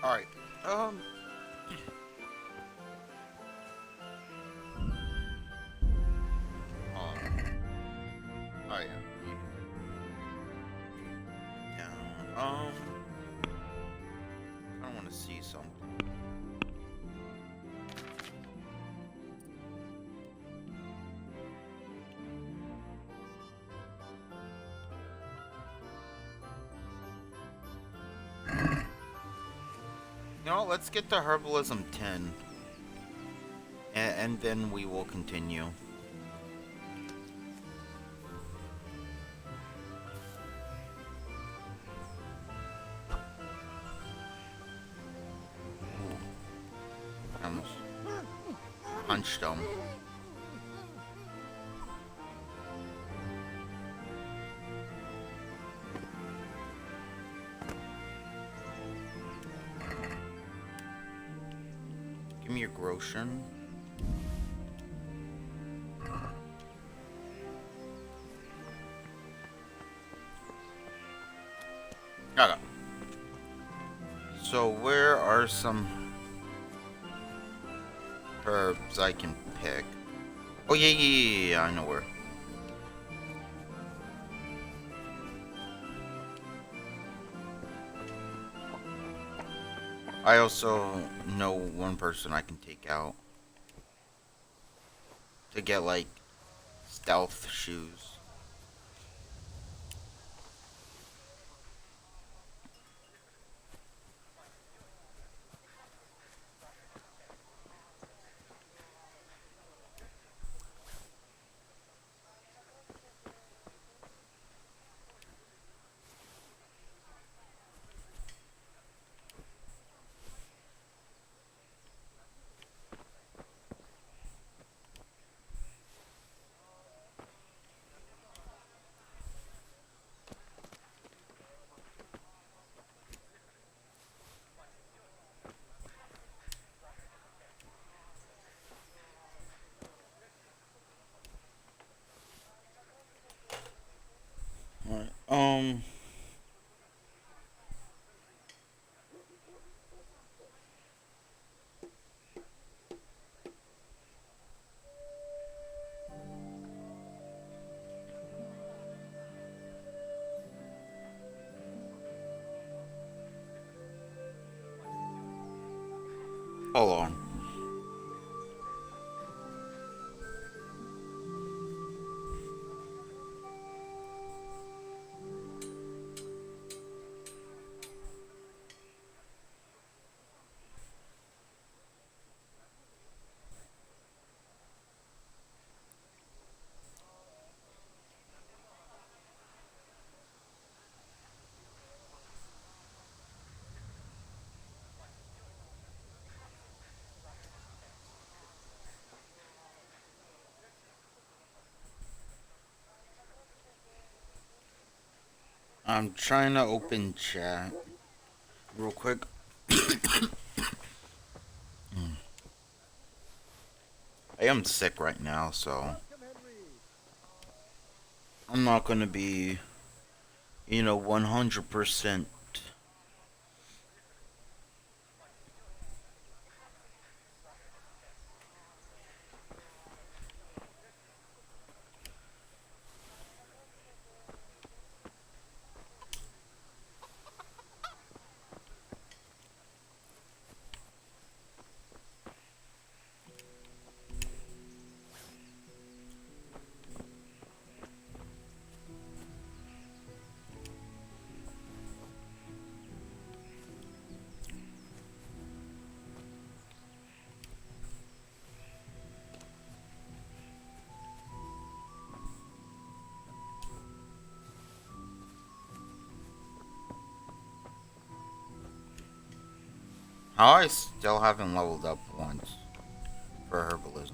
Alright. Um. Hold on. Oh yeah. Down. I want to see something. You know, let's get to Herbalism 10, and then we will continue. I almost punched him. Give me your Groshen. Okay. So where are some herbs I can pick? Oh yeah, I know where. I also know one person I can take out to get like stealth shoes. Alright. Hold on. I'm trying to open chat real quick. I am sick right now, so I'm not gonna be, 100%. How I still haven't leveled up once for herbalism.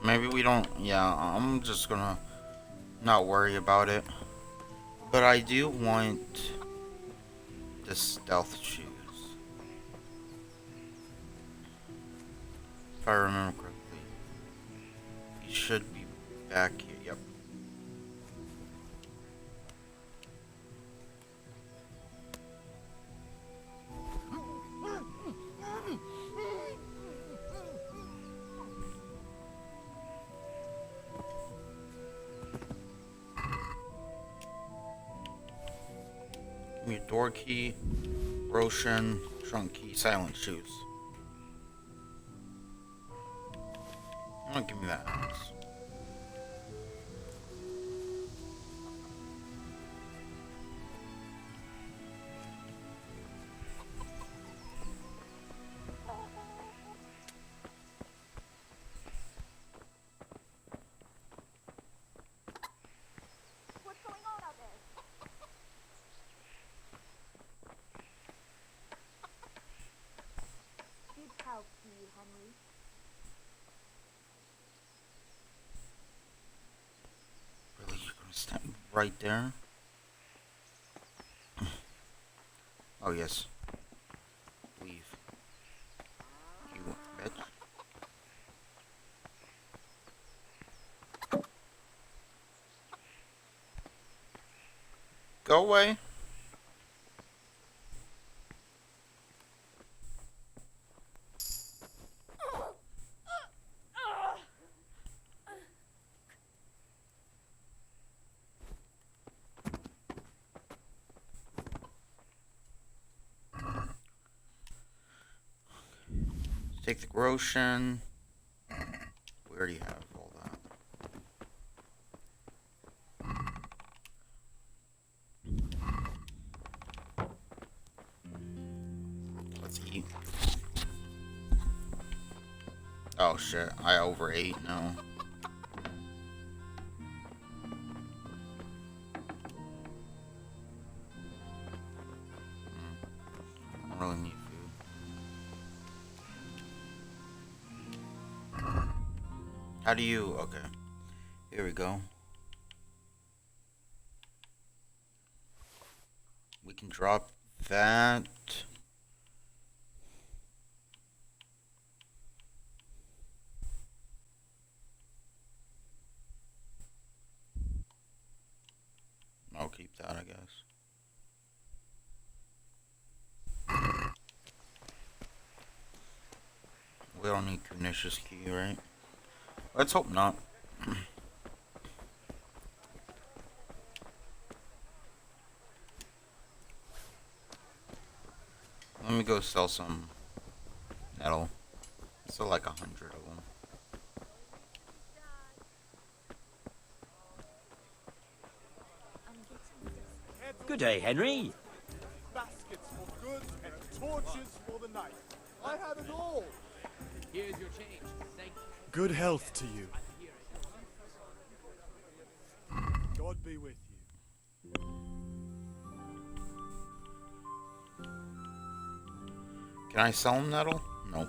Maybe we don't. Yeah, I'm just gonna not worry about it. But I do want the stealth shoes. If I remember correctly. He should be back here. Yep. Give me a door key, Roshan, trunk key, silent shoes. Oh, give me that axe. What's going on out there? Good help to you, Henry. Really, you're gonna stand right there? Oh, yes. Leave. You bitch. Go away. Take the Roshan. We already have all that. Let's eat. Oh shit, I overate now. I don't really need food. How do you... Okay. Here we go. We can drop that. I'll keep that, I guess. We don't need Kunish's key, right? Let's hope not. Let me go sell some metal. Sell like 100 of them. Good day, Henry. Baskets for goods and torches for the night. I have it all. Here's your change. Thank you. Good health to you. God be with you. Can I sell them metal? Nope.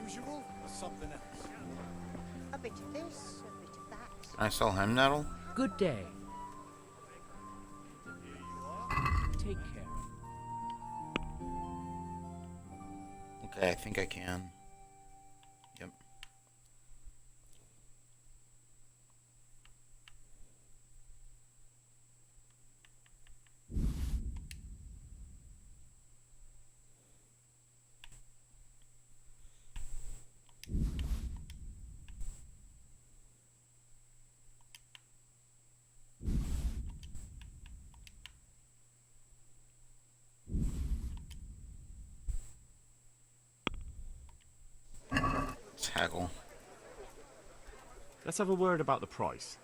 Usual or something else? A bit of this, a bit of that. Can I sell him metal? Good day. Here you are. Take care. Okay, I think I can. Yep. Let's haggle. Let's have a word about the price.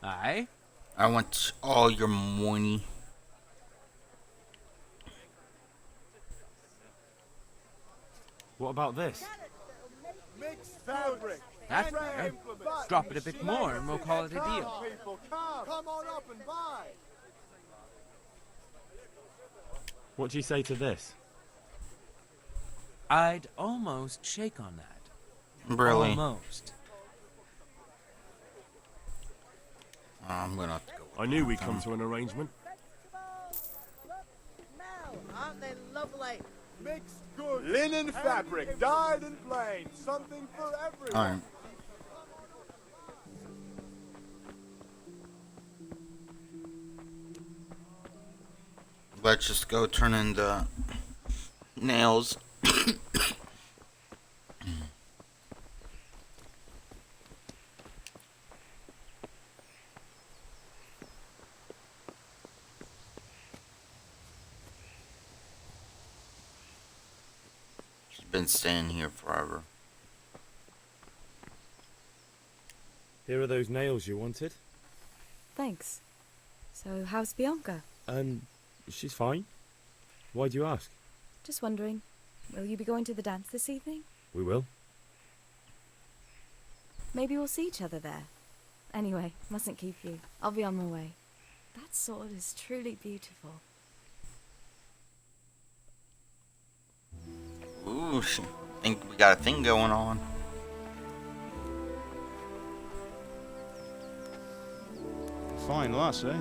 Aye? I want all your money. What about this? Mixed fabric. That's hand fair. implements, Drop it a bit more and we'll call it a deal. Come, people, come on up and buy. What do you say to this? I'd almost shake on that. Really? Almost. I'm gonna have to go. I knew we'd come to an arrangement. Mel, aren't they lovely? Mixed goods. Linen fabric, dyed and plain. Something for everyone. Alright. Let's just go turn in the nails. She's been staying here forever. Here are those nails you wanted. Thanks. So, how's Bianca? She's fine. Why do you ask? Just wondering, will you be going to the dance this evening? We will. Maybe we'll see each other there. Anyway, mustn't keep you. I'll be on my way. That sword is truly beautiful. Ooh, think we got a thing going on. Fine lass, eh?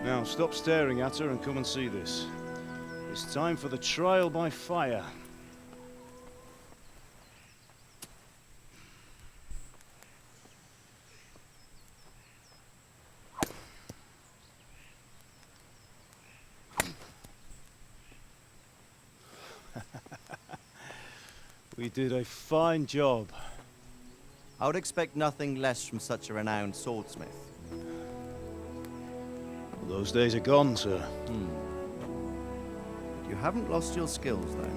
Now stop staring at her and come and see this. It's time for the trial by fire. We did a fine job. I would expect nothing less from such a renowned swordsmith. Those days are gone, sir. You haven't lost your skills, though.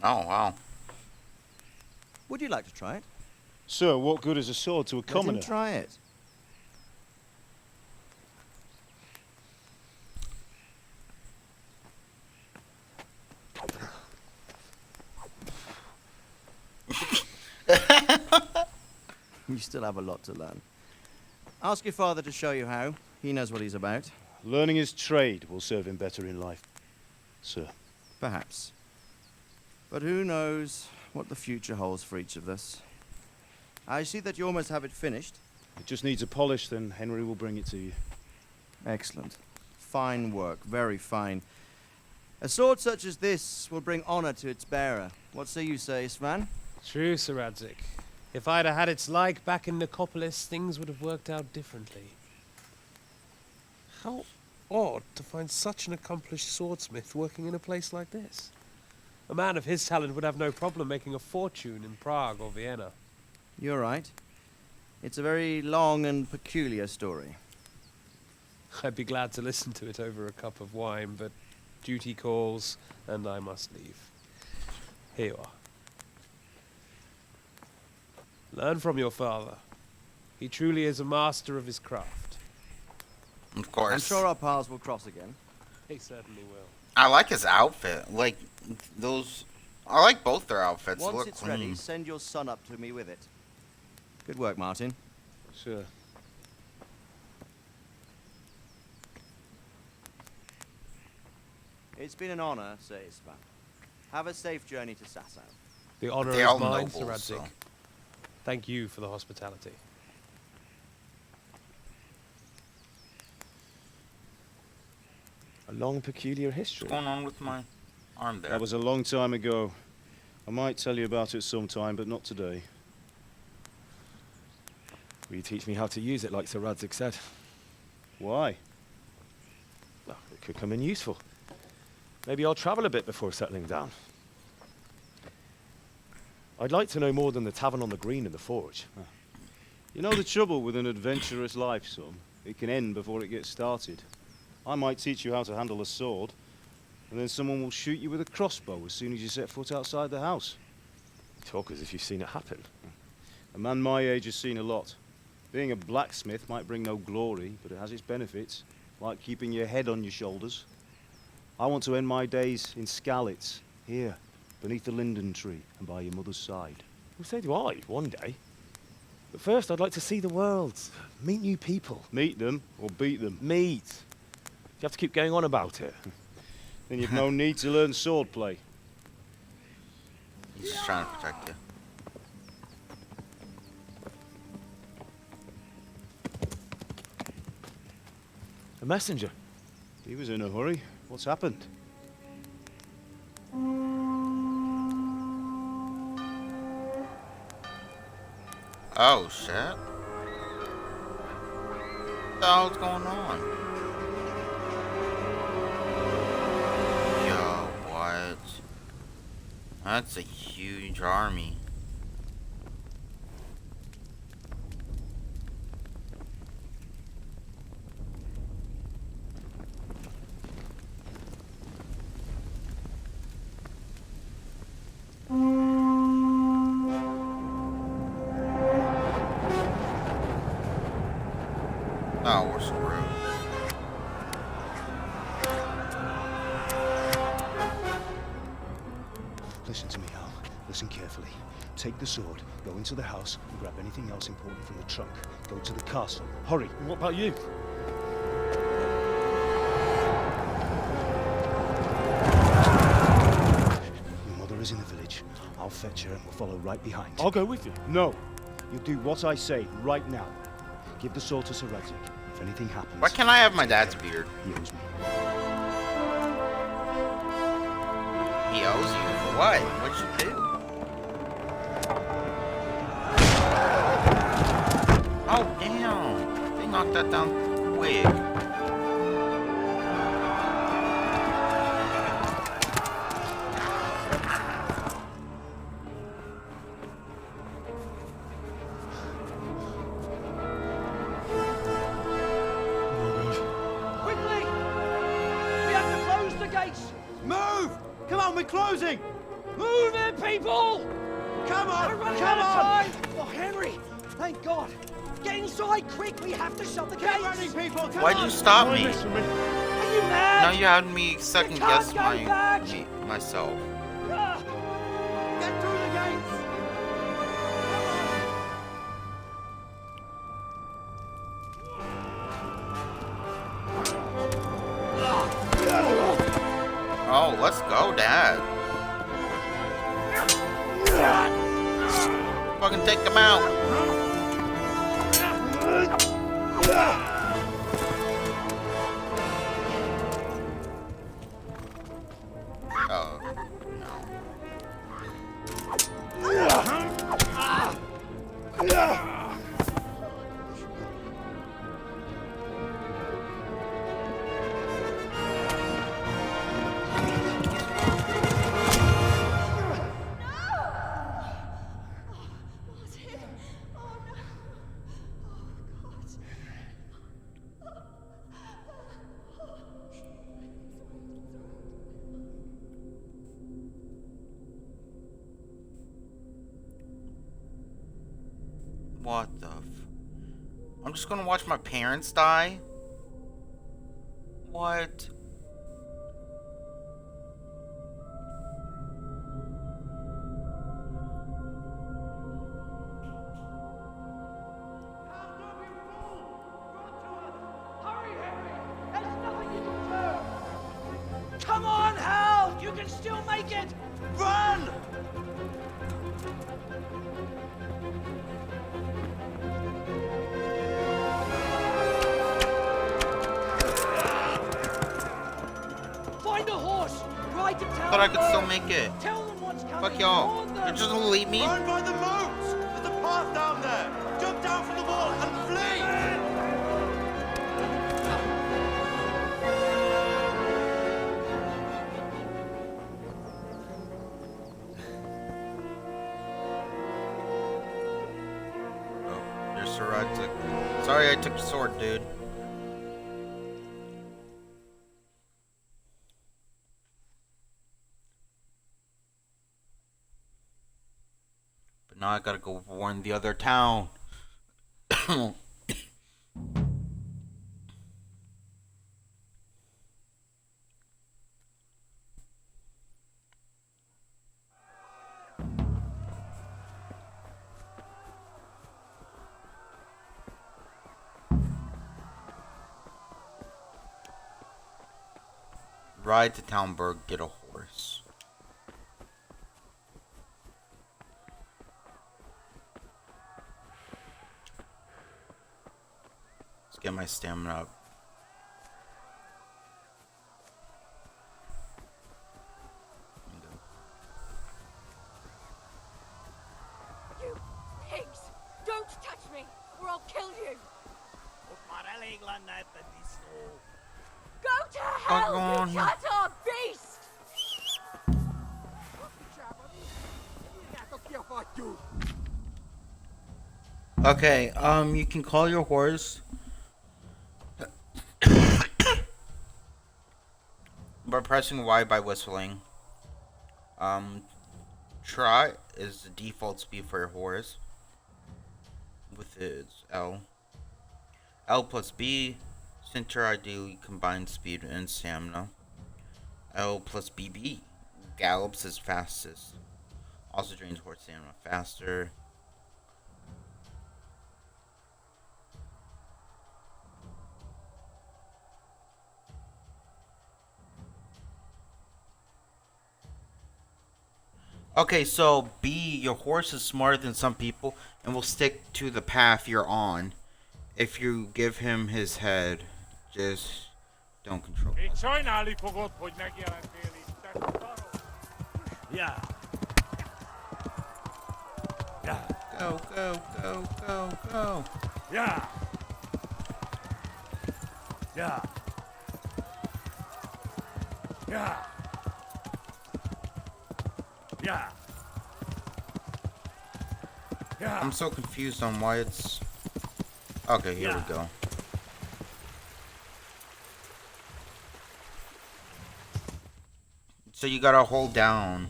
Oh, wow. Would you like to try it? Sir, what good is a sword to a Let commoner? him try it. You still have a lot to learn. Ask your father to show you how. He knows what he's about. Learning his trade will serve him better in life, sir. Perhaps. But who knows what the future holds for each of us. I see that you almost have it finished. It just needs a polish, then Henry will bring it to you. Excellent. Fine work. Very fine. A sword such as this will bring honor to its bearer. What say you, Sir Istvan? True, Sir Radzik. If I'd have had its like back in Nicopolis, things would have worked out differently. How odd to find such an accomplished swordsmith working in a place like this. A man of his talent would have no problem making a fortune in Prague or Vienna. You're right. It's a very long and peculiar story. I'd be glad to listen to it over a cup of wine, but duty calls, and I must leave. Here you are. Learn from your father. He truly is a master of his craft. Of course. I'm sure our paths will cross again. He certainly will. I like his outfit. Like, those... I like both their outfits. They Once look it's clean. ready, send your son up to me with it. Good work, Martin. Sir. It's been an honor, Sir Istvan. Have a safe journey to Sasau. The honor They is are mine, Sir nobles, Radzik. so. Thank you for the hospitality. A long, peculiar history. What's going on with my arm there? That was a long time ago. I might tell you about it sometime, but not today. Will you teach me how to use it, like Sir Radzik said? Why? Well, it could come in useful. Maybe I'll travel a bit before settling down. I'd like to know more than the tavern on the green and the forge. You know the trouble with an adventurous life, son? It can end before it gets started. I might teach you how to handle a sword, and then someone will shoot you with a crossbow as soon as you set foot outside the house. You talk as if you've seen it happen. A man my age has seen a lot. Being a blacksmith might bring no glory, but it has its benefits, like keeping your head on your shoulders. I want to end my days in Skalitz, here, beneath the linden tree and by your mother's side. Well, so do I, one day. But first, I'd like to see the world, meet new people. Meet them or beat them. Meet. You have to keep going on about it. Then you've no need to learn swordplay. He's just trying to protect you. A messenger. He was in a hurry. What's happened? Oh shit. What the hell's going on? Yo, what? That's a huge army. Oh, we're screwed. Listen to me, Al. Listen carefully. Take the sword, go into the house, and grab anything else important from the trunk. Go to the castle. Hurry. And what about you? Your mother is in the village. I'll fetch her and we'll follow right behind. I'll go with you. No. You'll do what I say right now. Give the sword to Sir Isaac. If anything happens... Why can't I have my dad's beard? He owes me. He owes you for what? What'd you do? Oh, damn. They knocked that down quick. Quickly! We have to close the gates! Move! Come on, we're closing! Move it, people! Come on! We're running Come out of on! time! Oh, Henry! Thank God! Get inside, quick! We have to shut the gates! Get running, people! Come Why'd on! you stop me? Are you mad? Now you had me second guess can't go back. myself. Ah! Get through the gates! Oh, let's go, Dad. Fucking take them out. Oh, no. What the I'm just gonna watch my parents die? What? Hurry, Henry! There's nothing you can do! Come on, Hal! You can still make it! Run! Find a horse! Ride to town! Thought I could still first. make it. Tell them what's coming! Fuck y'all. Warn them. You're just gonna leave me? Run by the moat! There's a path down there! Jump down from the wall and flee! Oh, you're Sir Isaac. Sorry I took your sword, dude. But now I gotta go warn the other town. Ride to Talmberg, get a horse. Let's get my stamina up. You pigs! Don't touch me, or I'll kill you! Go to hell, go on you here. utter beast! Okay, you can call your horse by pressing Y by whistling. Trot is the default speed for your horse with its L. L plus B, center ideally combines speed and stamina. L plus BB, gallops is fastest. Also drains horse stamina faster. Okay, so B, your horse is smarter than some people and will stick to the path you're on. If you give him his head, just don't control him. Yeah. Yeah. Go, go, go, go, go. Yeah. Yeah. Yeah. Yeah. Yeah. I'm so confused on why it's... Okay, here we go. So you gotta hold down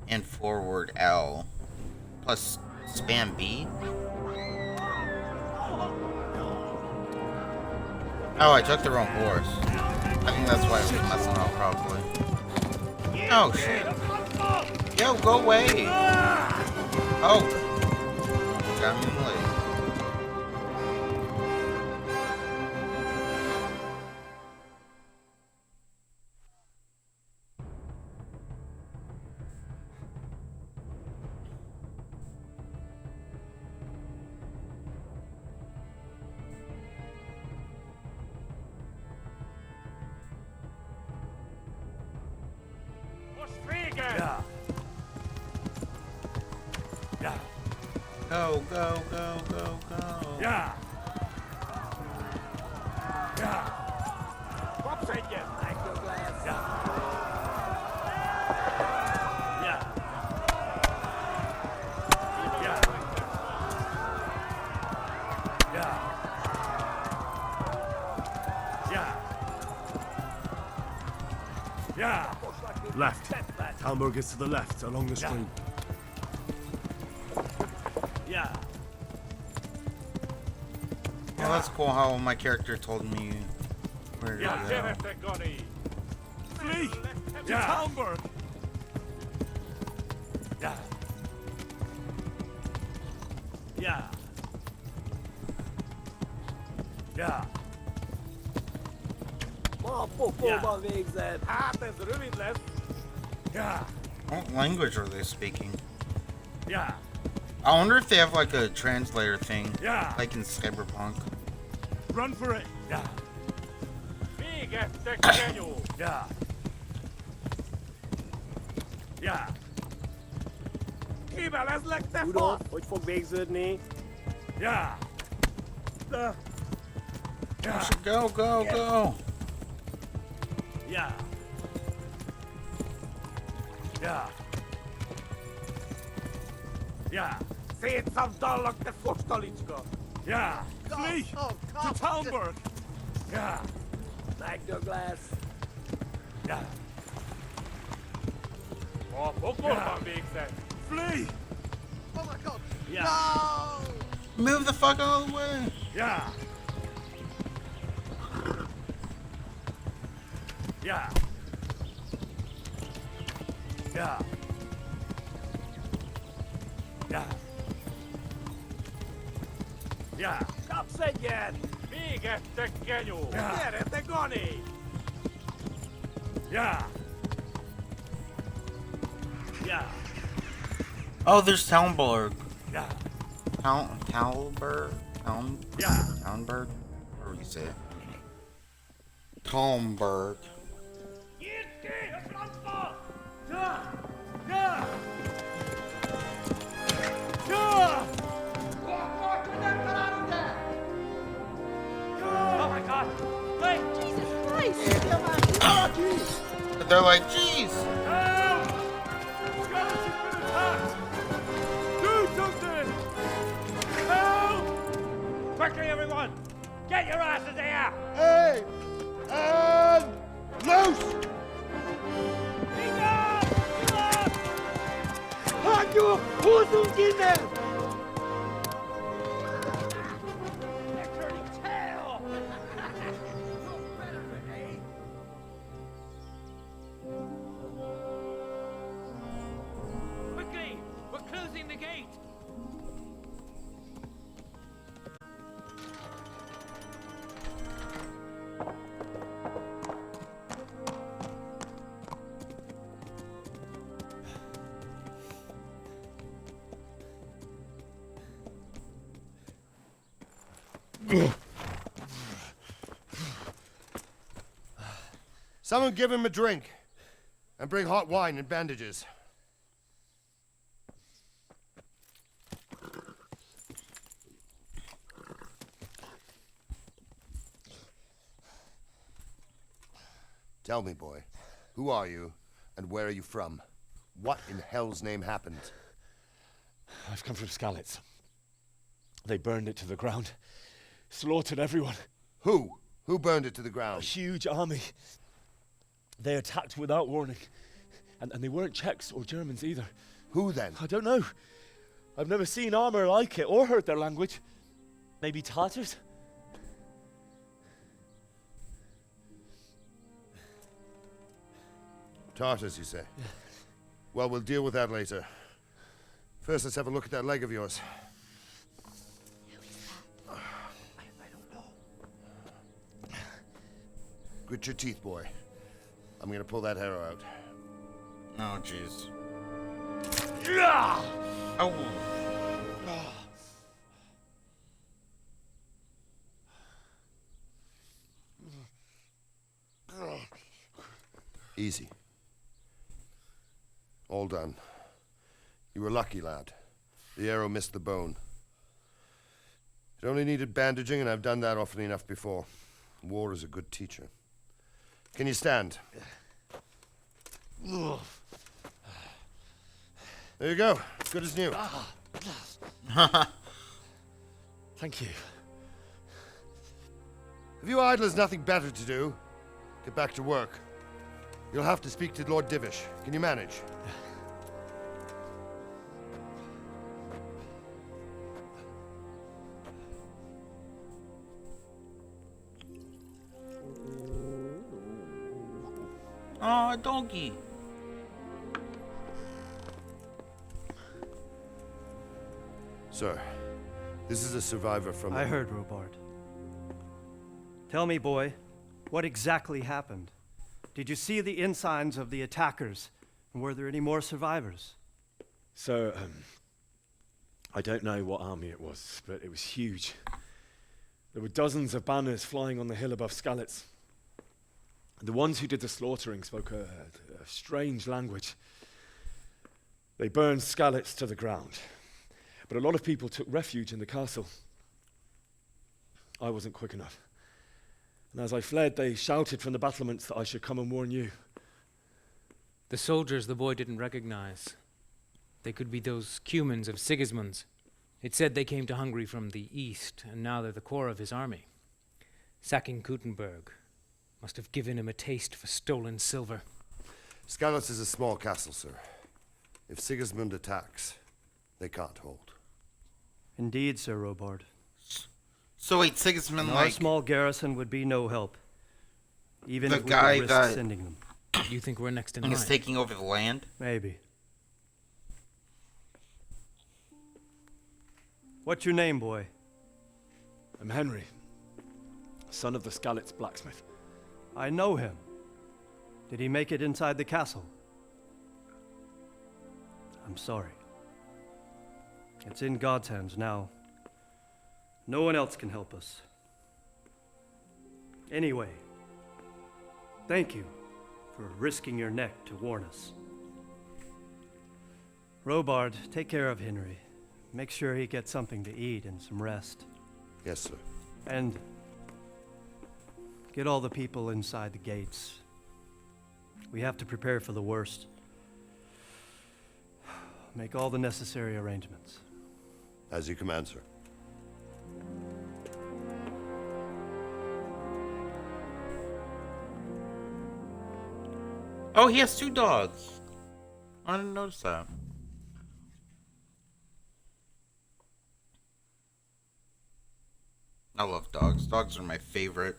and forward L plus spam B. Oh, I took the wrong horse. I think that's why it was messing up probably. Oh shit. Yo, go away. Oh. Got me late. Yeah. Yeah. Go, go, go, go, go. Yeah. Yeah. Yeah. Yeah. Yeah. Yeah. Left. Talmberg is to the left, along the stream. Yeah. Well, that's cool how my character told me where to go. Flee! To Talmberg! Yeah. Yeah. Yeah. Yeah. What language are they speaking? Yeah. I wonder if they have like a translator thing, Yeah. like in Cyberpunk. Run for it! Yeah. Yeah. Yeah. Yeah. Yeah. Go, go, go. Yeah. Yeah. Yeah. Yeah. Flee! To Talmberg! Yeah. Yeah. Flee! Oh my god! Yeah. Move the fuck out of the way. Yeah. Yeah. Yeah. Yeah. Yeah. Yeah. Yeah. Oh, there's Talmberg. Yeah. Talmberg? Yeah. Talmberg? Or you say it? Talmberg. Oh my God! Wait! Jesus Christ! They're like, jeez. Help! Skeleton's been attacked! Do something! Help! Quickly, everyone! Get your asses here! Hey! And loose! Enough! Enough! Hanyo! Hosungine! They're turning tail! Quickly! We're closing the gate! Someone give him a drink. And bring hot wine and bandages. Tell me, boy, who are you and where are you from? What in hell's name happened? I've come from Skalitz. They burned it to the ground. Slaughtered everyone. Who? Who burned it to the A ground? huge army. They attacked without warning. And they weren't Czechs or Germans either. Who then? I don't know. I've never seen armor like it or heard their language. Maybe Tatars? Tartars, you say? Well, we'll deal with that later. First, let's have a look at that leg of yours. I don't know. Grit your teeth, boy. I'm gonna pull that arrow out. Oh, jeez. Yeah! Oh. Easy. All done. You were lucky, lad. The arrow missed the bone. It only needed bandaging, and I've done that often enough before. War is a good teacher. Can you stand? There you go. Good as new. Thank you. If you idlers nothing better to do, get back to work. You'll have to speak to Lord Divish. Can you manage? Oh, doggy. Sir, this is a survivor from... I heard, Robart. Tell me, boy, what exactly happened? Did you see the ensigns of the attackers? And were there any more survivors? So, I don't know what army it was, but it was huge. There were dozens of banners flying on the hill above Skalitz. The ones who did the slaughtering spoke a strange language. They burned Skalitz to the ground. But a lot of people took refuge in the castle. I wasn't quick enough. And as I fled, they shouted from the battlements that I should come and warn you. The soldiers the boy didn't recognize. They could be those Cumans of Sigismund's. It said they came to Hungary from the east, and now they're the core of his army. Sacking Gutenberg must have given him a taste for stolen silver. Skalitz is a small castle, sir. If Sigismund attacks, they can't hold. Indeed, Sir Robart. So wait, Sigismund, Our small garrison would be no help. Even the if we guy risk that sending them. You think we're next in line? is taking over the land? Maybe. What's your name, boy? I'm Henry, son of the Skalitz blacksmith. I know him. Did he make it inside the castle? I'm sorry. It's in God's hands now. No one else can help us. Anyway, thank you for risking your neck to warn us. Robard, take care of Henry. Make sure he gets something to eat and some rest. Yes, sir. And get all the people inside the gates. We have to prepare for the worst. Make all the necessary arrangements. As you command, sir. Oh, he has 2 dogs. I didn't notice that. I love dogs. Dogs are my favorite.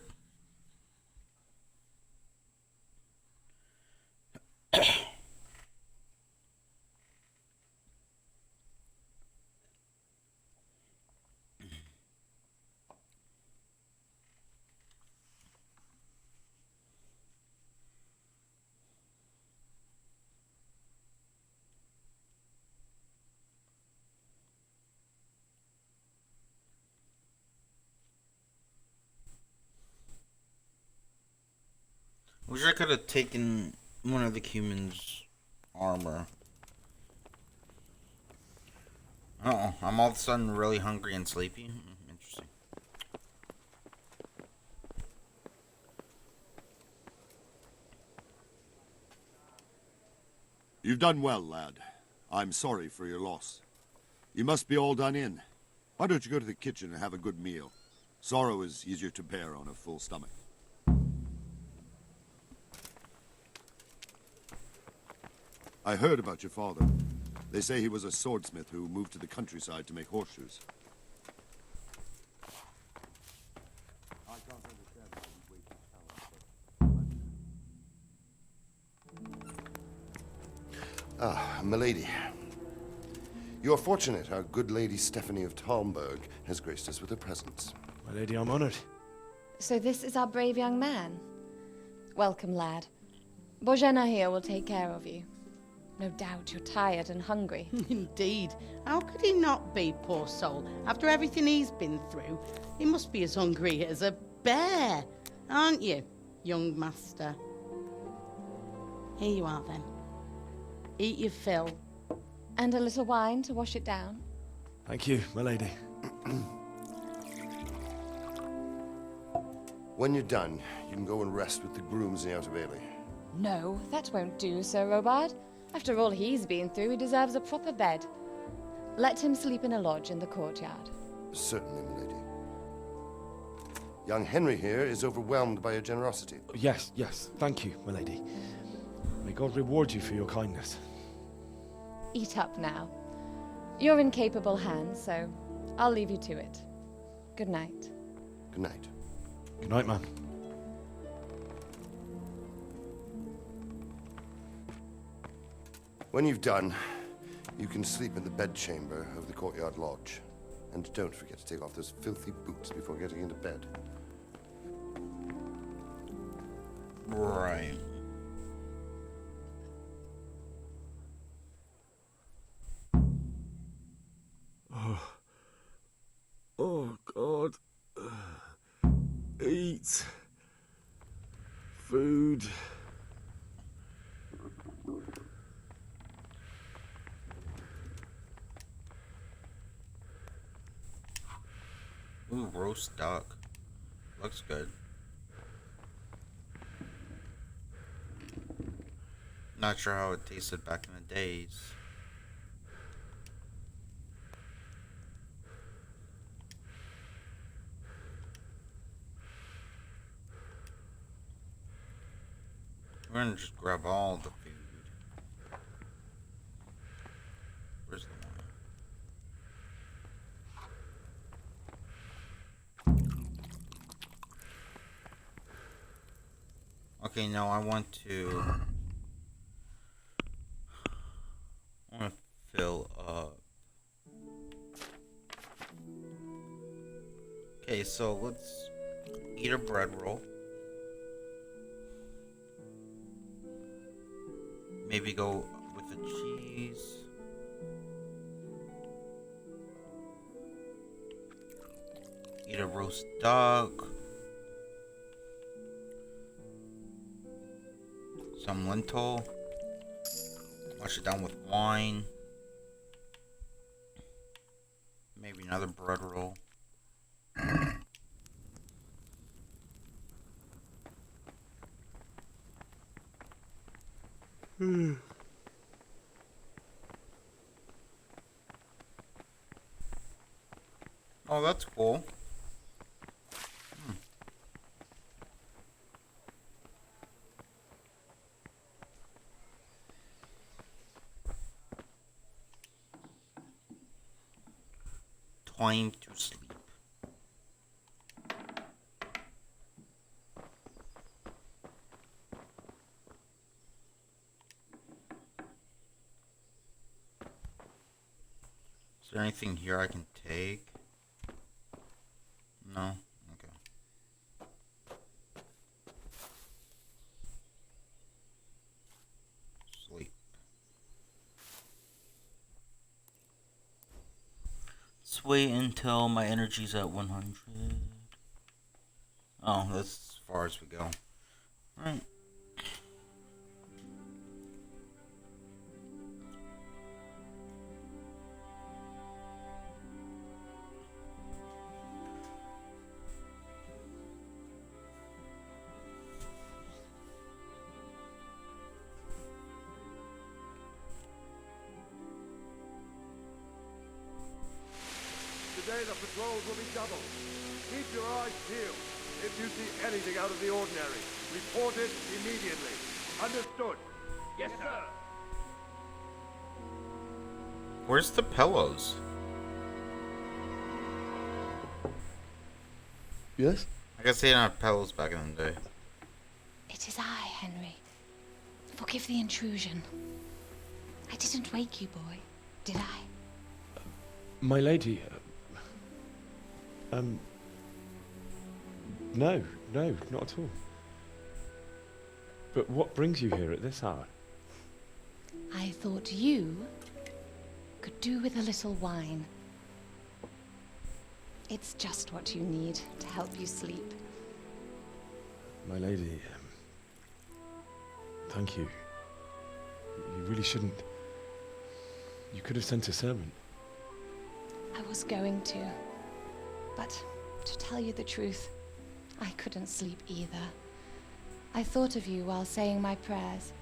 Wish I could have taken one of the humans' armor. Uh-oh, I'm all of a sudden really hungry and sleepy. Interesting. You've done well, lad. I'm sorry for your loss. You must be all done in. Why don't you go to the kitchen and have a good meal? Sorrow is easier to bear on a full stomach. I heard about your father. They say he was a swordsmith who moved to the countryside to make horseshoes. Ah, milady. You are fortunate our good lady Stephanie of Talmberg has graced us with her presence. My lady, I'm honored. So this is our brave young man. Welcome, lad. Bojena here will take care of you. No doubt you're tired and hungry. Indeed. How could he not be, poor soul? After everything he's been through, he must be as hungry as a bear, aren't you, young master? Here you are, then. Eat your fill. And a little wine to wash it down. Thank you, my lady. When you're done, you can go and rest with the grooms in the Outer Bailey. No, that won't do, Sir Robard. After all he's been through, he deserves a proper bed. Let him sleep in a lodge in the courtyard. Certainly, milady. Young Henry here is overwhelmed by your generosity. Yes, yes. Thank you, my lady. May God reward you for your kindness. Eat up now. You're in capable hands, so I'll leave you to it. Good night. Good night. Good night, ma'am. When you've done, you can sleep in the bedchamber of the courtyard lodge. And don't forget to take off those filthy boots before getting into bed. Right. Oh, God. Eat. Food. Ooh, roast duck. Looks good. Not sure how it tasted back in the days. We're gonna just grab all the food. Where's the wine? Okay, now I want to fill up. Okay, so let's eat a bread roll. Maybe go with the cheese. Eat a roast duck. Some lentil. Wash it down with wine. Maybe another bread roll. Oh, that's cool. Time to sleep. Is there anything here I can take? No? Okay. Sleep. Let's wait until my energy's at 100. Oh, that's as far as we go. Right. Today the patrols will be doubled. Keep your eyes peeled. If you see anything out of the ordinary, report it immediately. Understood? Yes, sir. Where's the pillows? Yes? I guess they didn't have pillows back in the day. It is I, Henry. Forgive the intrusion. I didn't wake you, boy, did I? My lady, no, not at all. But what brings you here at this hour? I thought you could do with a little wine. It's just what you need to help you sleep. My lady, thank you. You really shouldn't. You could have sent a servant. I was going to. But to tell you the truth, I couldn't sleep either. I thought of you while saying my prayers.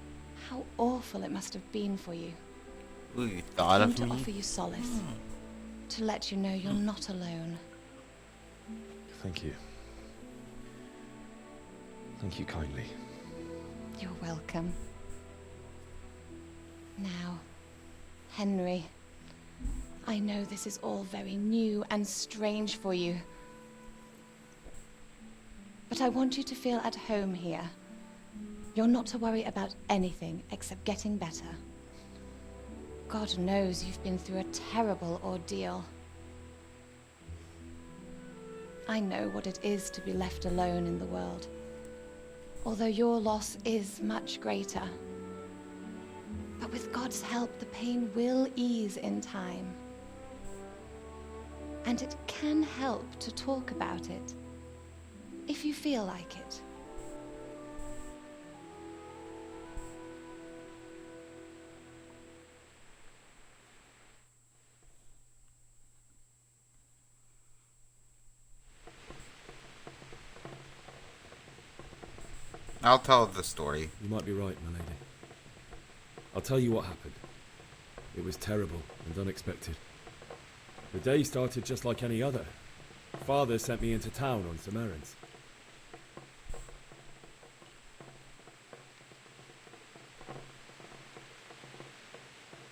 How awful it must have been for you. Ooh, you thought I of came me? to offer you solace. To let you know you're not alone. Thank you. Thank you kindly. You're welcome. Now, Henry, I know this is all very new and strange for you. But I want you to feel at home here. You're not to worry about anything except getting better. God knows you've been through a terrible ordeal. I know what it is to be left alone in the world. Although your loss is much greater. But with God's help, the pain will ease in time. And it can help to talk about it, if you feel like it. I'll tell the story. You might be right, my lady. I'll tell you what happened. It was terrible and unexpected. The day started just like any other. Father sent me into town on some errands.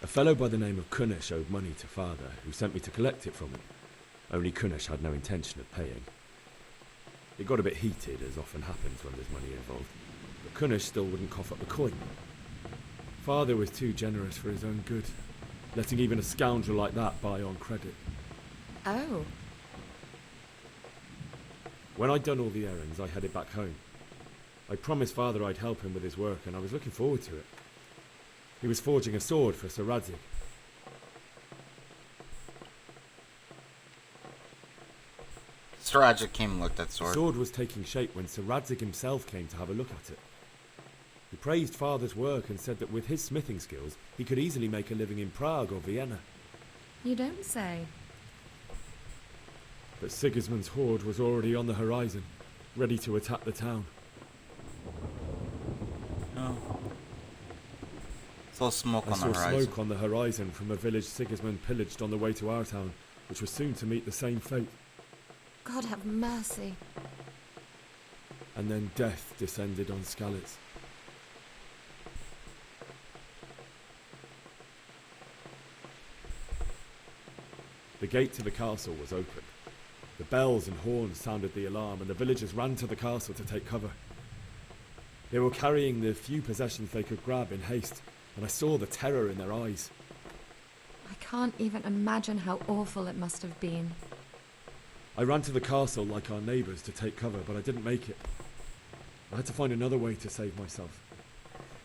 A fellow by the name of Kunish owed money to Father, who sent me to collect it from him. Only Kunish had no intention of paying. It got a bit heated, as often happens when there's money involved, but Kunish still wouldn't cough up the coin. Father was too generous for his own good, letting even a scoundrel like that buy on credit. Oh. When I'd done all the errands, I headed back home. I promised Father I'd help him with his work, and I was looking forward to it. He was forging a sword for Sir Radzig. Sir Radzig came and looked at the The sword. sword was taking shape when Sir Radzig himself came to have a look at it. He praised Father's work and said that with his smithing skills, he could easily make a living in Prague or Vienna. You don't say. But Sigismund's horde was already on the horizon, ready to attack the town. Oh. Saw smoke I on saw the horizon. smoke on the horizon from a village Sigismund pillaged on the way to our town, which was soon to meet the same fate. God have mercy. And then death descended on Skalitz. The gate to the castle was open. The bells and horns sounded the alarm, and the villagers ran to the castle to take cover. They were carrying the few possessions they could grab in haste, and I saw the terror in their eyes. I can't even imagine how awful it must have been. I ran to the castle like our neighbours to take cover, but I didn't make it. I had to find another way to save myself.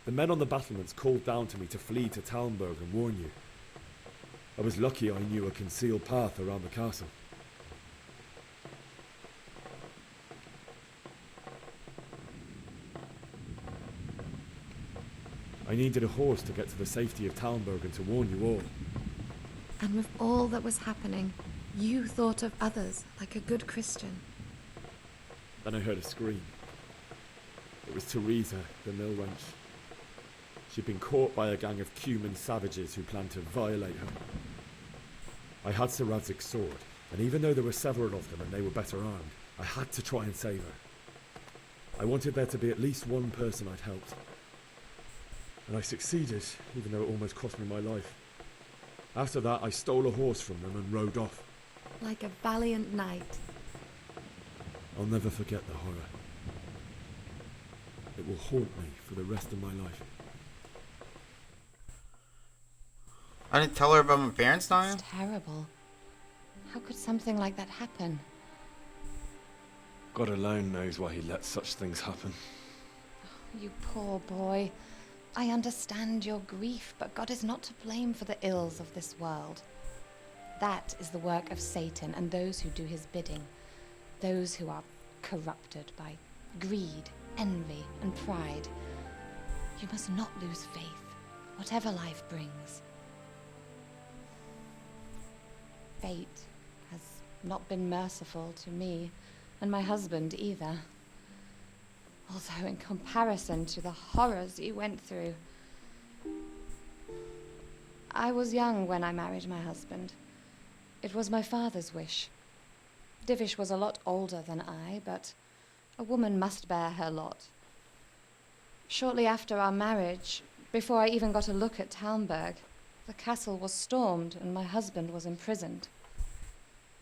The men on the battlements called down to me to flee to Talmberg and warn you. I was lucky I knew a concealed path around the castle. I needed a horse to get to the safety of Talmberg and to warn you all. And with all that was happening, you thought of others like a good Christian. Then I heard a scream. It was Teresa, the mill wench. She'd been caught by a gang of Cuman savages who planned to violate her. I had Sir Radzig's sword, and even though there were several of them and they were better armed, I had to try and save her. I wanted there to be at least one person I'd helped. And I succeeded, even though it almost cost me my life. After that, I stole a horse from them and rode off. Like a valiant knight. I'll never forget the horror. It will haunt me for the rest of my life. I didn't tell her about my parents dying? It's terrible. How could something like that happen? God alone knows why he lets such things happen. You poor boy. I understand your grief, but God is not to blame for the ills of this world. That is the work of Satan and those who do his bidding. Those who are corrupted by greed, envy, and pride. You must not lose faith, whatever life brings. Fate has not been merciful to me, and my husband either. Although in comparison to the horrors he went through. I was young when I married my husband. It was my father's wish. Divish was a lot older than I, but a woman must bear her lot. Shortly after our marriage, before I even got a look at Talmberg, the castle was stormed and my husband was imprisoned.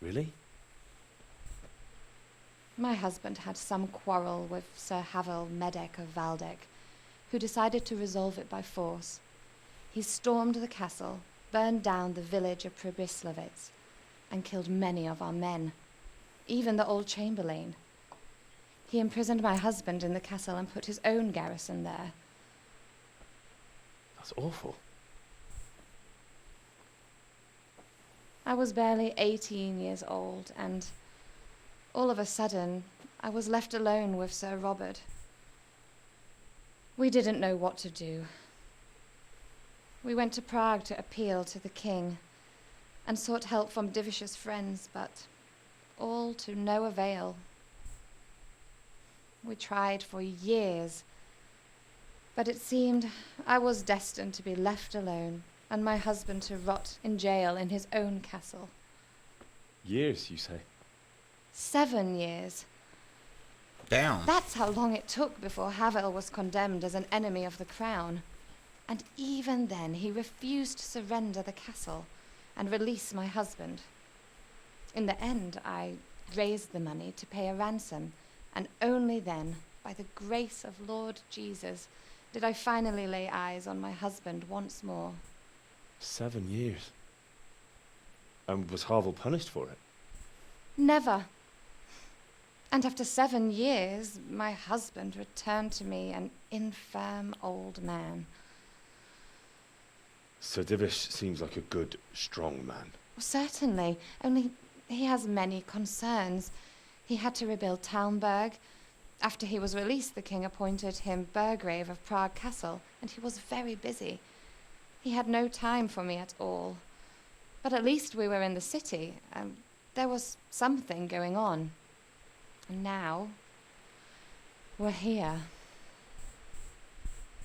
Really? My husband had some quarrel with Sir Havel Medek of Valdek, who decided to resolve it by force. He stormed the castle, burned down the village of Pribyslavitz, and killed many of our men, even the old chamberlain. He imprisoned my husband in the castle and put his own garrison there. That's awful. I was barely 18 years old, and all of a sudden, I was left alone with Sir Robert. We didn't know what to do. We went to Prague to appeal to the king and sought help from Divish's friends, but all to no avail. We tried for years, but it seemed I was destined to be left alone and my husband to rot in jail in his own castle. Years, you say? 7 years. Damn. That's how long it took before Havel was condemned as an enemy of the crown. And even then, he refused to surrender the castle and release my husband. In the end, I raised the money to pay a ransom, and only then, by the grace of Lord Jesus, did I finally lay eyes on my husband once more. 7 years. And was Havel punished for it? Never. And after 7 years, my husband returned to me an infirm old man. Sir Divish seems like a good, strong man. Well, certainly, only he has many concerns. He had to rebuild Talmberg. After he was released, the king appointed him Burgrave of Prague Castle, and he was very busy. He had no time for me at all. But at least we were in the city, and there was something going on. And now, we're here.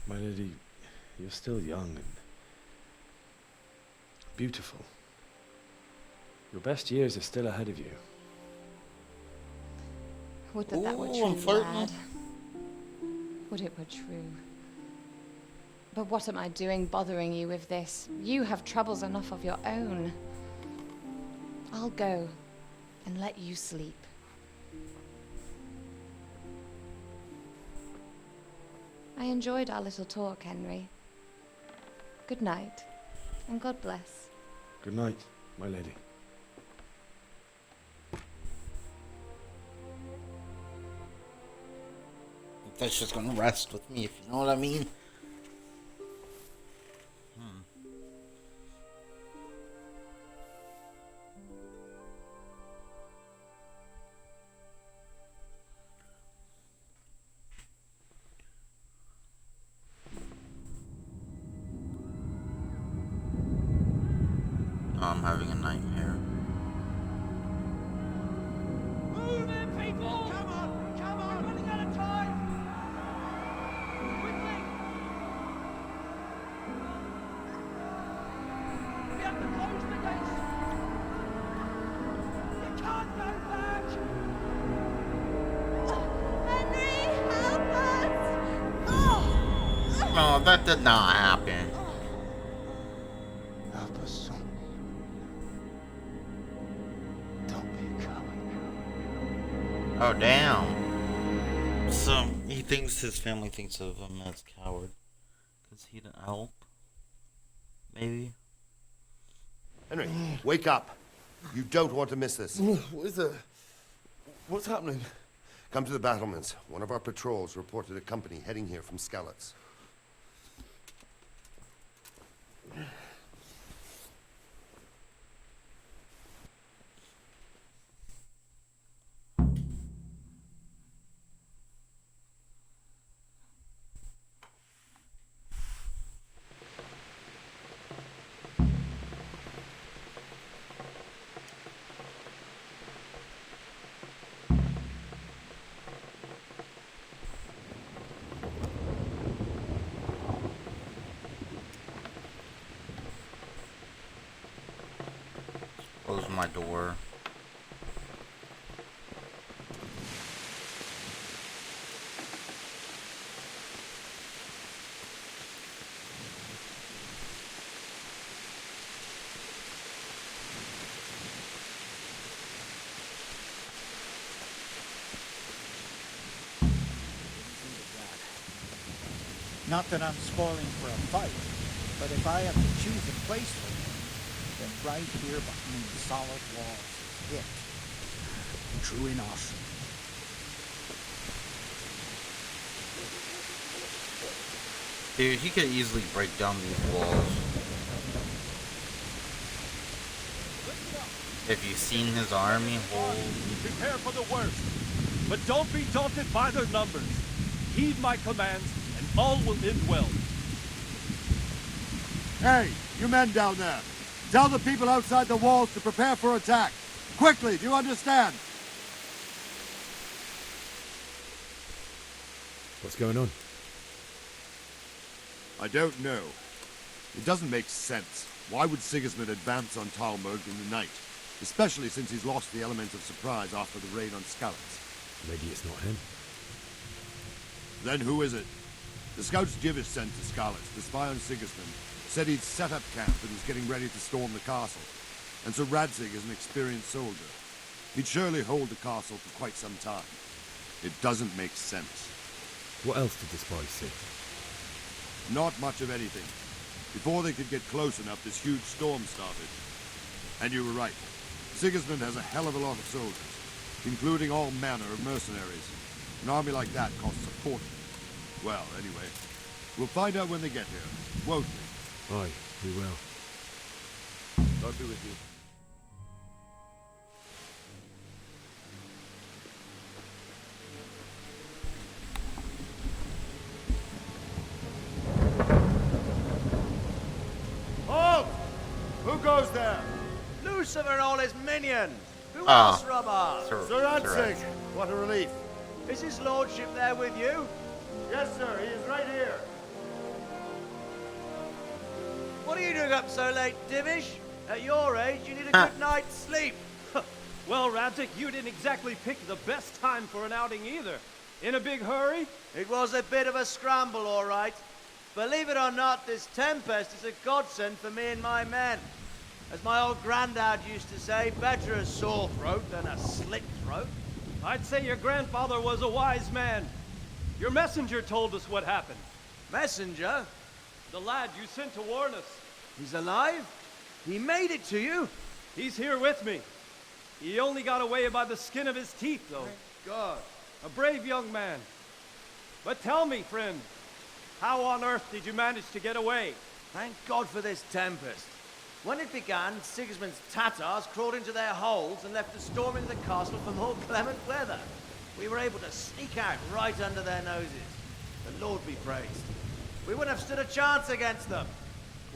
My lady, you're still young and beautiful. Your best years are still ahead of you. Would that were Ooh, true, I'm flirting. lad. Would it were true. But what am I doing bothering you with this? You have troubles enough of your own. I'll go and let you sleep. I enjoyed our little talk, Henry. Good night, and God bless. Good night, my lady. That's just gonna rest with me, if you know what I mean. I'm having a nightmare. Move it, people! Come on! Come on! We're running out of time! Quickly! We have to close the gates! You can't go back! Henry, help us! No, that did not happen. Help us, son. Don't be a coward. Oh, damn. So, he thinks his family thinks of him as a coward. Because he didn't help? Maybe? Henry, wake up. You don't want to miss this. What is it? What's happening? Come to the battlements. One of our patrols reported a company heading here from Skalitz. Close my door. Not that I'm spoiling for a fight, but if I have to choose a place for them, then right here behind the solid walls is it. True enough. Dude, he could easily break down these walls. If you've seen his army, holy... Prepare for the worst, but don't be daunted by their numbers. Heed my commands, and all will end well. Hey, you men down there. Tell the people outside the walls to prepare for attack. Quickly, do you understand? What's going on? I don't know. It doesn't make sense. Why would Sigismund advance on Talmberg in the night? Especially since he's lost the element of surprise after the raid on Skalitz. Maybe it's not him. Then who is it? The scouts Divish sent to Skalitz to spy on Sigismund said he'd set up camp and was getting ready to storm the castle. And Sir Radzig is an experienced soldier. He'd surely hold the castle for quite some time. It doesn't make sense. What else did the spies see? Not much of anything. Before they could get close enough, this huge storm started. And you were right. Sigismund has a hell of a lot of soldiers, including all manner of mercenaries. An army like that costs a fortune. Well, anyway, we'll find out when they get here, won't we? Aye. We will. God be with you. Halt! Who goes there? Lucifer and all his minions. Who Ah, else, Robber? Sir Ansig, what a relief. Is his lordship there with you? Yes, sir, he is right here. What are you doing up so late, Divish? At your age, you need a good night's sleep. Well, Radzik, you didn't exactly pick the best time for an outing either. In a big hurry? It was a bit of a scramble, all right. Believe it or not, this tempest is a godsend for me and my men. As my old granddad used to say, better a sore throat than a slit throat. I'd say your grandfather was a wise man. Your messenger told us what happened. Messenger? The lad you sent to warn us. He's alive? He made it to you? He's here with me. He only got away by the skin of his teeth, though. Thank God. A brave young man. But tell me, friend, how on earth did you manage to get away? Thank God for this tempest. When it began, Sigismund's Tatars crawled into their holes and left a storm into the castle for more clement weather. We were able to sneak out right under their noses. The Lord be praised. We wouldn't have stood a chance against them.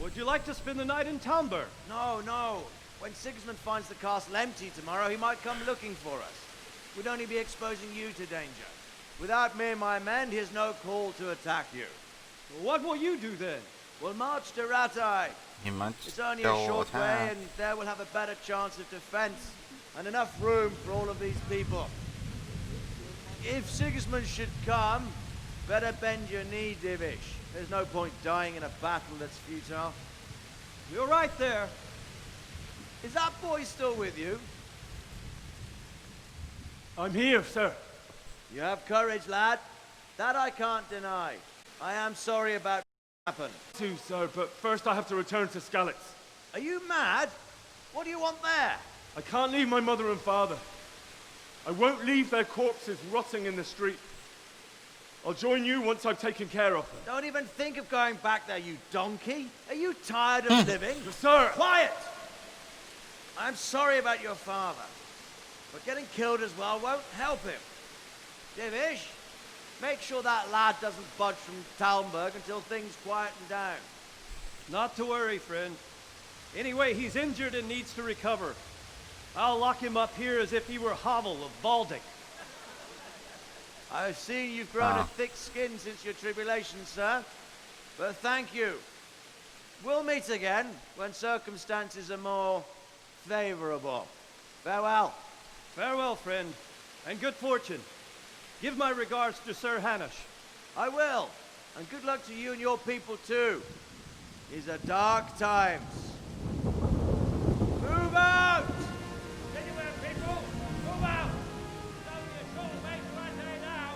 Would you like to spend the night in Talmberg? No, no. When Sigismund finds the castle empty tomorrow, he might come looking for us. We'd only be exposing you to danger. Without me and my men, he has no call to attack you. What will you do then? We'll march to Ratai. He might It's only a still short attack. way, and there we'll have a better chance of defense and enough room for all of these people. If Sigismund should come, better bend your knee, Divish. There's no point dying in a battle that's futile. You're right there. Is that boy still with you? I'm here, sir. You have courage, lad. That I can't deny. I am sorry about what happened. Too, sir, but first I have to return to Skalitz. Are you mad? What do you want there? I can't leave my mother and father. I won't leave their corpses rotting in the street. I'll join you once I've taken care of them. Don't even think of going back there, you donkey. Are you tired of living? Sir! Quiet! I'm sorry about your father, but getting killed as well won't help him. Divish, make sure that lad doesn't budge from Talmberg until things quieten down. Not to worry, friend. Anyway, he's injured and needs to recover. I'll lock him up here as if he were Havel of Baldic. I've seen you've grown a thick skin since your tribulation, sir. But thank you. We'll meet again when circumstances are more favorable. Farewell. Farewell, friend, and good fortune. Give my regards to Sir Hanush. I will. And good luck to you and your people, too. These are dark times. Move out! Anywhere, people! Move out! It's only a short way to Rattay now.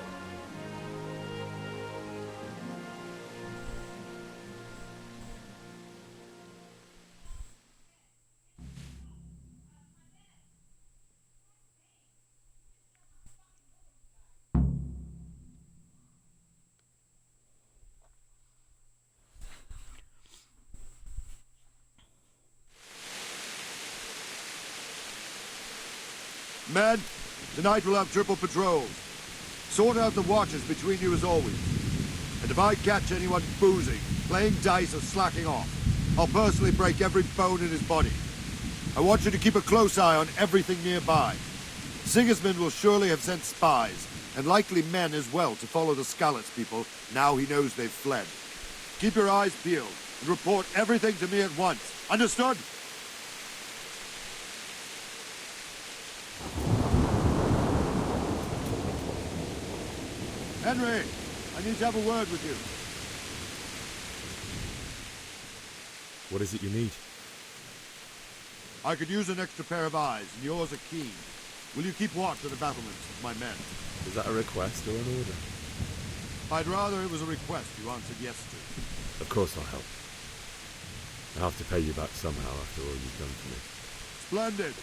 Men, tonight we'll have triple patrols. Sort out the watches between you as always. And if I catch anyone boozing, playing dice or slacking off, I'll personally break every bone in his body. I want you to keep a close eye on everything nearby. Sigismund will surely have sent spies, and likely men as well, to follow the Skalitz people now he knows they've fled. Keep your eyes peeled, and report everything to me at once. Understood? Henry, I need to have a word with you. What is it you need? I could use an extra pair of eyes, and yours are keen. Will you keep watch of the battlements with my men? Is that a request or an order? I'd rather it was a request you answered yes to. Of course I'll help. I'll have to pay you back somehow after all you've done for me. Splendid.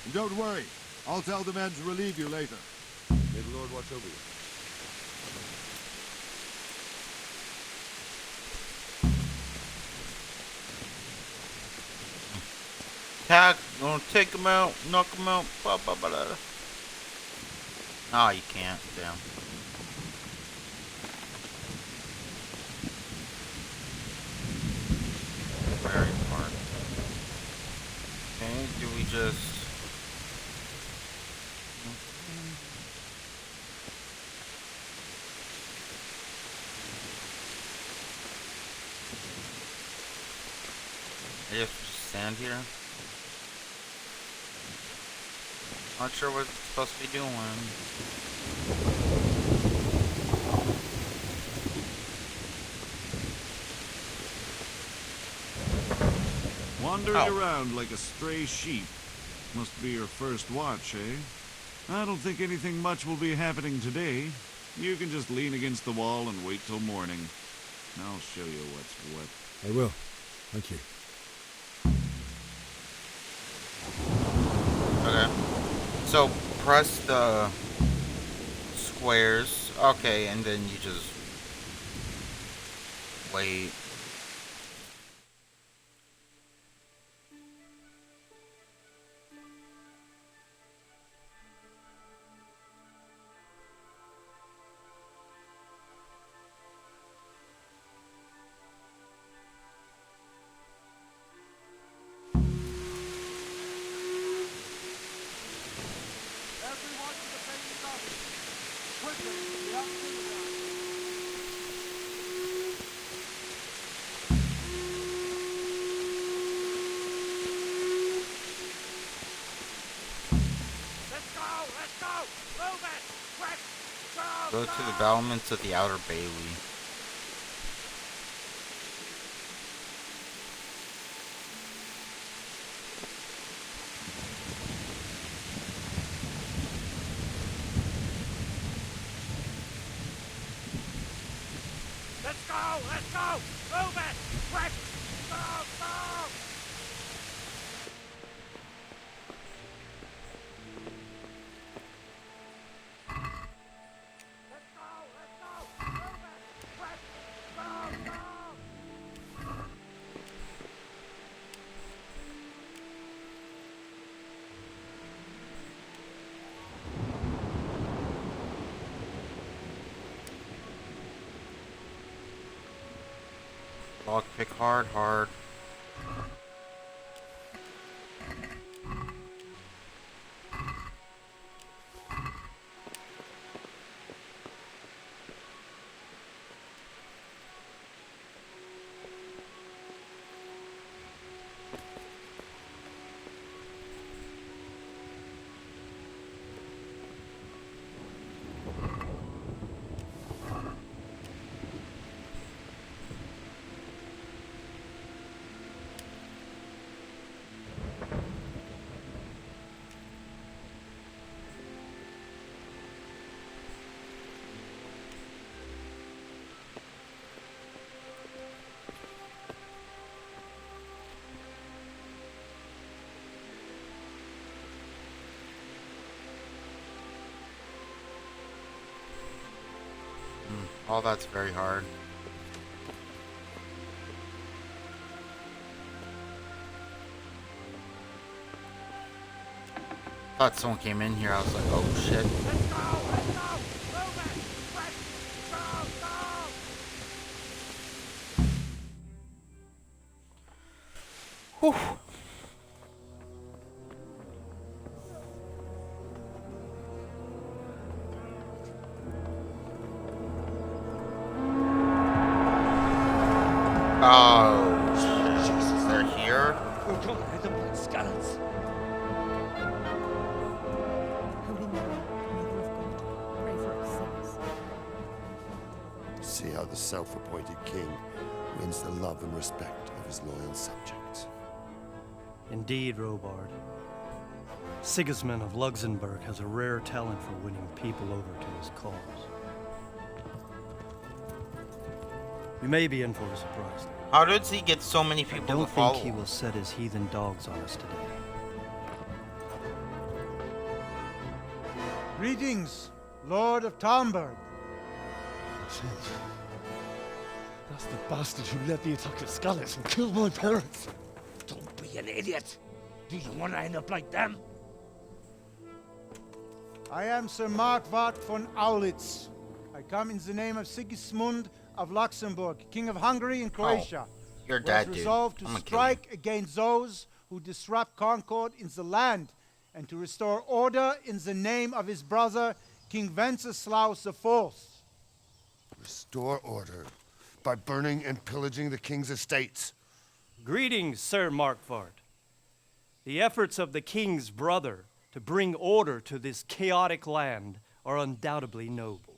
And don't worry, I'll tell the men to relieve you later. May the Lord watch over you. Attack! Gonna take him out, knock him out. Blah, blah, blah, blah. Oh, you can't. Damn. Very hard. Okay, do we just... I just stand here? Not sure what it's supposed to be doing. Wandering around like a stray sheep. Must be your first watch, eh? I don't think anything much will be happening today. You can just lean against the wall and wait till morning. I'll show you what's what. I will. Thank you. Okay. So, press the squares. Okay, and then you just wait. Go to the battlements of the Outer Bailey. Let's go! Let's go! Move it! Quick! Go! Go! Lockpick hard, hard. All that's very hard. Thought someone came in here. I was like, oh shit. Let's go! Let's go! Move it! Quick! Go! Go! Whew. Oh, Jesus, they're here? We're gonna hit them like scallops. See how the self-appointed king wins the love and respect of his loyal subjects. Indeed, Robard. Sigismund of Luxembourg has a rare talent for winning people over to his cause. We may be in for a surprise. How does he get so many people I don't to follow? think he will set his heathen dogs on us today. Greetings, Lord of Talmberg. That's the bastard who led the attack at Scarlet and killed my parents. Don't be an idiot. Do you want to end up like them? I am Sir Markwart von Aulitz. I come in the name of Sigismund of Luxembourg, King of Hungary and Croatia. Your who dad, has dude. resolved to I'm gonna kill strike against those who disrupt concord in the land and to restore order in the name of his brother, King Wenceslaus IV. Restore order by burning and pillaging the king's estates. Greetings, Sir Markwart. The efforts of the king's brother to bring order to this chaotic land are undoubtedly noble.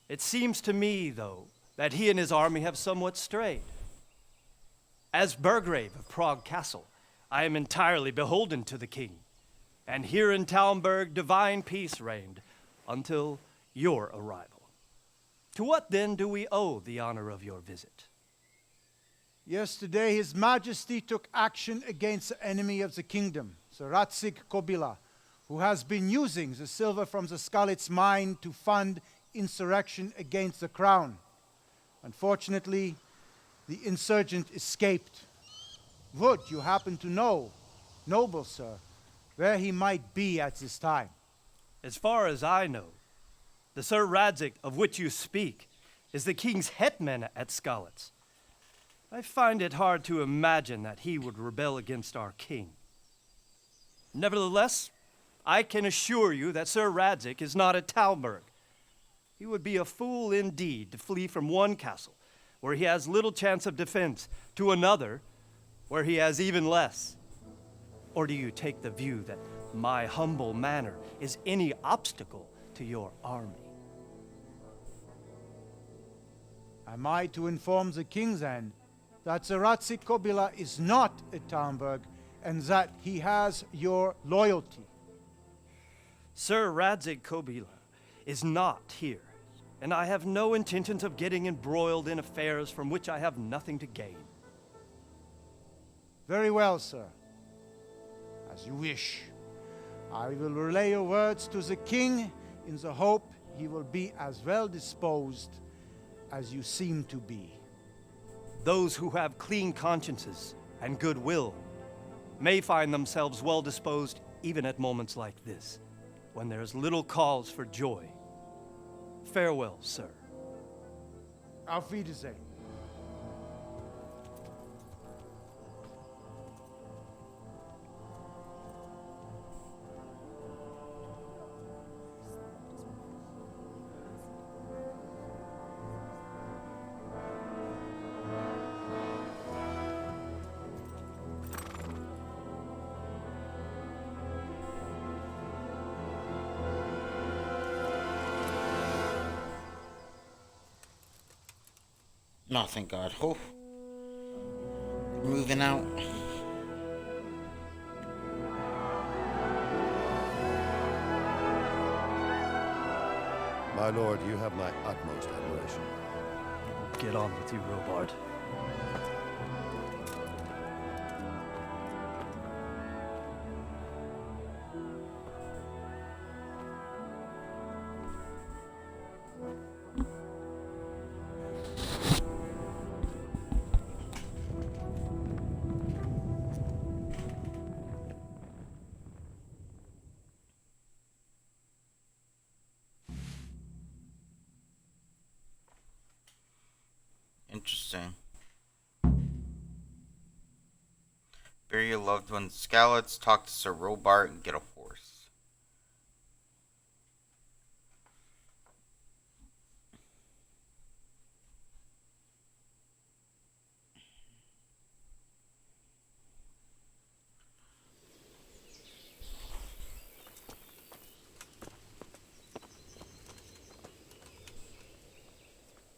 It seems to me, though, that he and his army have somewhat strayed. As Burgrave of Prague Castle, I am entirely beholden to the king, and here in Talmberg divine peace reigned until your arrival. To what then do we owe the honor of your visit? Yesterday, His Majesty took action against the enemy of the kingdom, Sir Radzig Kobyla, who has been using the silver from the Skalitz mine to fund insurrection against the crown. Unfortunately, the insurgent escaped. Would you happen to know, noble sir, where he might be at this time? As far as I know, the Sir Radzig of which you speak is the king's hetman at Skalitz. I find it hard to imagine that he would rebel against our king. Nevertheless, I can assure you that Sir Radzig is not at Talmberg. He would be a fool indeed to flee from one castle, where he has little chance of defense, to another, where he has even less. Or do you take the view that my humble manner is any obstacle to your army? Am I to inform the king then that Sir Radzig Kobyla is not at Talmberg and that he has your loyalty? Sir Radzig Kobyla is not here, and I have no intentions of getting embroiled in affairs from which I have nothing to gain. Very well, sir. As you wish. I will relay your words to the king in the hope he will be as well disposed as you seem to be. Those who have clean consciences and goodwill may find themselves well disposed even at moments like this, when there is little cause for joy. Farewell, sir. Auf Wiedersehen. No, thank God. Oh. Moving out. My lord, you have my utmost admiration. Get on with you, Robard. Interesting. Bury your loved one's Skalitz, talk to Sir Robart, and get a horse.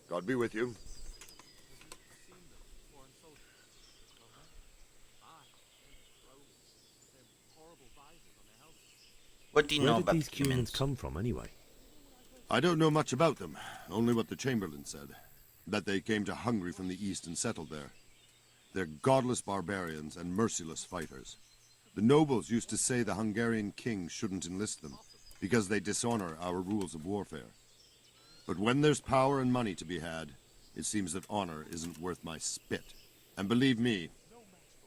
God be with you. What do you know Where about did these the humans? humans come from, anyway? I don't know much about them, only what the Chamberlain said. That they came to Hungary from the east and settled there. They're godless barbarians and merciless fighters. The nobles used to say the Hungarian king shouldn't enlist them, because they dishonor our rules of warfare. But when there's power and money to be had, it seems that honor isn't worth my spit. And believe me,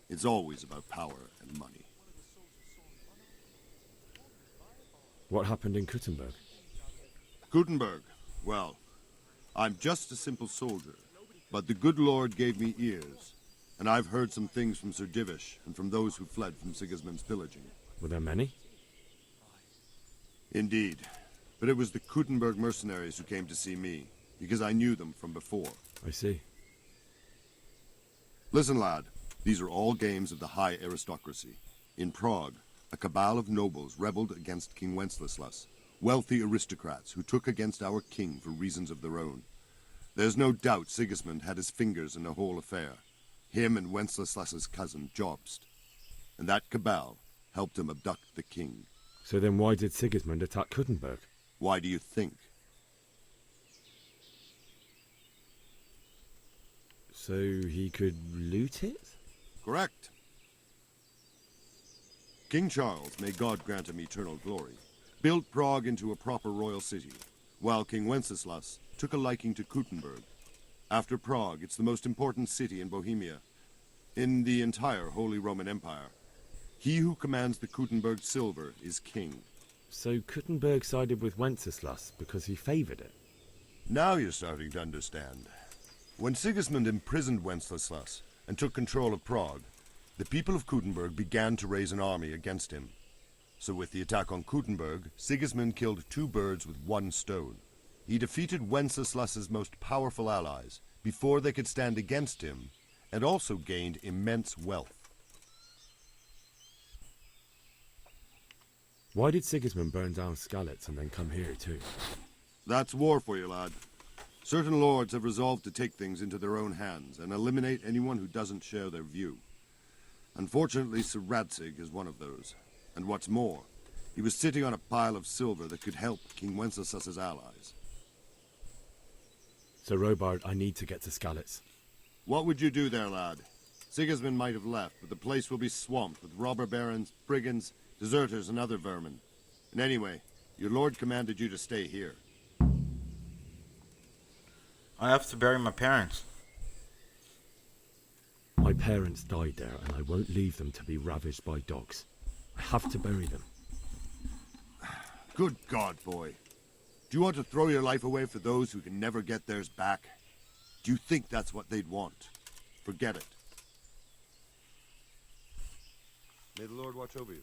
It's always about power and money. What happened in Kuttenberg? Gutenberg, well, I'm just a simple soldier, but the good Lord gave me ears, and I've heard some things from Sir Divish and from those who fled from Sigismund's pillaging. Were there many? Indeed, but it was the Kuttenberg mercenaries who came to see me, because I knew them from before. I see. Listen, lad, these are all games of the high aristocracy. In Prague, a cabal of nobles rebelled against King Wenceslas, wealthy aristocrats who took against our king for reasons of their own. There's no doubt Sigismund had his fingers in the whole affair, him and Wenceslas's cousin Jobst. And that cabal helped him abduct the king. So then why did Sigismund attack Kuttenberg? Why do you think? So he could loot it? Correct. King Charles, may God grant him eternal glory, built Prague into a proper royal city, while King Wenceslas took a liking to Kuttenberg. After Prague, it's the most important city in Bohemia, in the entire Holy Roman Empire. He who commands the Kuttenberg silver is king. So Kuttenberg sided with Wenceslas because he favoured it? Now you're starting to understand. When Sigismund imprisoned Wenceslas and took control of Prague, the people of Kuttenberg began to raise an army against him. So with the attack on Kuttenberg, Sigismund killed two birds with one stone. He defeated Wenceslas's most powerful allies before they could stand against him, and also gained immense wealth. Why did Sigismund burn down Skalitz and then come here too? That's war for you, lad. Certain lords have resolved to take things into their own hands and eliminate anyone who doesn't share their view. Unfortunately, Sir Radzig is one of those. And what's more, he was sitting on a pile of silver that could help King Wenceslas's allies. So Robard, I need to get to Skalitz. What would you do there, lad? Sigismund might have left, but the place will be swamped with robber barons, brigands, deserters, and other vermin. And anyway, your lord commanded you to stay here. I have to bury my parents. My parents died there, and I won't leave them to be ravaged by dogs. I have to bury them. Good God, boy. Do you want to throw your life away for those who can never get theirs back? Do you think that's what they'd want? Forget it. May the Lord watch over you.